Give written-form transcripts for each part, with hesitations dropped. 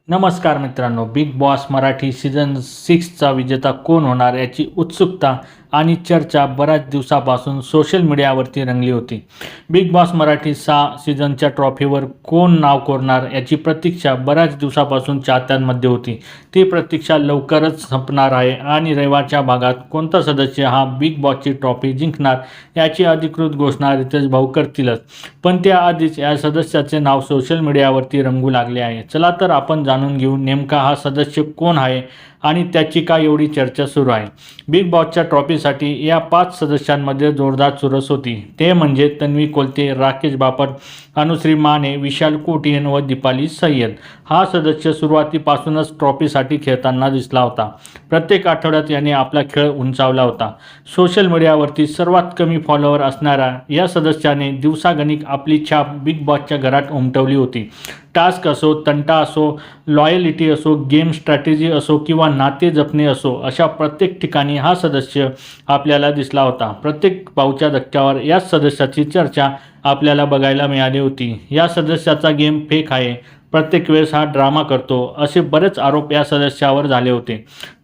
नमस्कार मित्रांनो, big boss Marathi season 6चा विजेता कोण होणार याची उत्सुकता आणि चर्चा बऱ्याच दिवसापासून सोशल मीडियावरती रंगली होती. बिग बॉस मराठी 6 सीझनच्या ट्रॉफीवर कोण नाव कोरणार याची प्रतीक्षा बऱ्याच दिवसापासून चाहत्यांमध्ये होती. ती प्रतीक्षा लवकरच संपणार आहे आणि रविवारच्या भागात कोणता सदस्य हा बिग बॉसची ट्रॉफी जिंकणार याची अधिकृत घोषणा रितेश भाऊ करतीलच. पण त्याआधीच या सदस्याचे नाव सोशल मीडियावरती रंगू लागले आहे. चला तर आपण जाणून घेऊ नेमका हा सदस्य कोण आहे आणि त्याची का एवढी चर्चा सुरू आहे. बिग बॉसच्या ट्रॉफीसाठी या 5 सदस्यांमध्ये जोरदार चुरस होती. ते म्हणजे तन्वी कोलते, राकेश बापट, अनुश्री माने, विशाल कोटियन व दीपाली सय्यद. हा सदस्य सुरुवातीपासूनच ट्रॉफीसाठी खेळताना दिसला होता. प्रत्येक आठवड्यात याने आपला खेळ उंचावला होता. सोशल मीडियावरती सर्वात कमी फॉलोअर असणाऱ्या या सदस्याने दिवसागणिक आपली छाप बिग बॉसच्या घरात उमटवली होती. टास्क असो, तंटा असो, लॉयलिटी असो, गेम स्ट्रॅटेजी असो किंवा नाते जपणे असो, अशा प्रत्येक ठिकाणी हा सदस्य आपल्याला दिसला होता. प्रत्येक पाऊच्या धक्क्यावर या सदस्याची चर्चा आपल्याला बघायला मिळाली होती. या सदस्याचा गेम फेक आहे, प्रत्येक वेळेस हा ड्रामा करतो, असे बरेच आरोप या सदस्यावर झाले होते.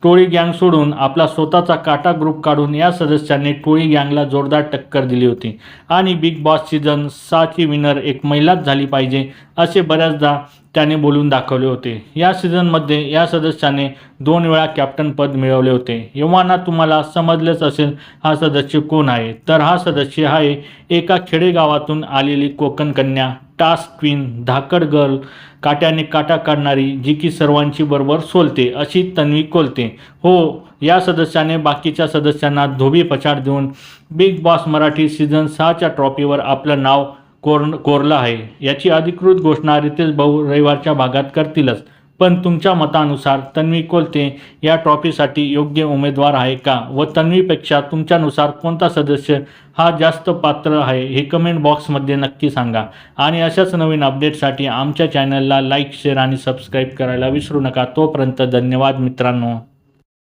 टोळी गँग सोडून आपला स्वतःचा काटा ग्रुप काढून या सदस्याने टोळी गँगला जोरदार टक्कर दिली होती आणि बिग बॉस सीझन 6ची विनर एक महिलाच झाली पाहिजे असे बऱ्याचदा त्याने बोलून दाखवले होते. या सीझनमध्ये या सदस्याने 2 वेळा कॅप्टनपद मिळवले होते. एव्हाना तुम्हाला समजलेच असेल हा सदस्य कोण आहे. तर हा सदस्य आहे एका खेडेगावातून आलेली Konkan Kanya, task queen, Dhakad girl, काट्याने काटा काढणारी, जी की सर्वांची बरोबर सोलते अशी तन्वी कोलते. हो, या सदस्याने बाकीच्या सदस्यांना धोबी पछाड देऊन बिग बॉस मराठी सीझन 6च्या ट्रॉफीवर आपलं नाव कोरलं आहे. याची अधिकृत घोषणा रितेश भाऊ रविवारच्या भागात करतीलच. पण तुमच्या मतानुसार तन्वी कोलते या ट्रॉफीसाठी योग्य उमेदवार आहे का व तन्वीपेक्षा तुमच्यानुसार कोणता सदस्य हा जास्त पात्र आहे हे कमेंट बॉक्समध्ये नक्की सांगा. आणि अशाच नवीन अपडेटसाठी आमच्या चॅनलला लाईक, शेअर आणि सबस्क्राईब करायला विसरू नका. तोपर्यंत धन्यवाद मित्रांनो.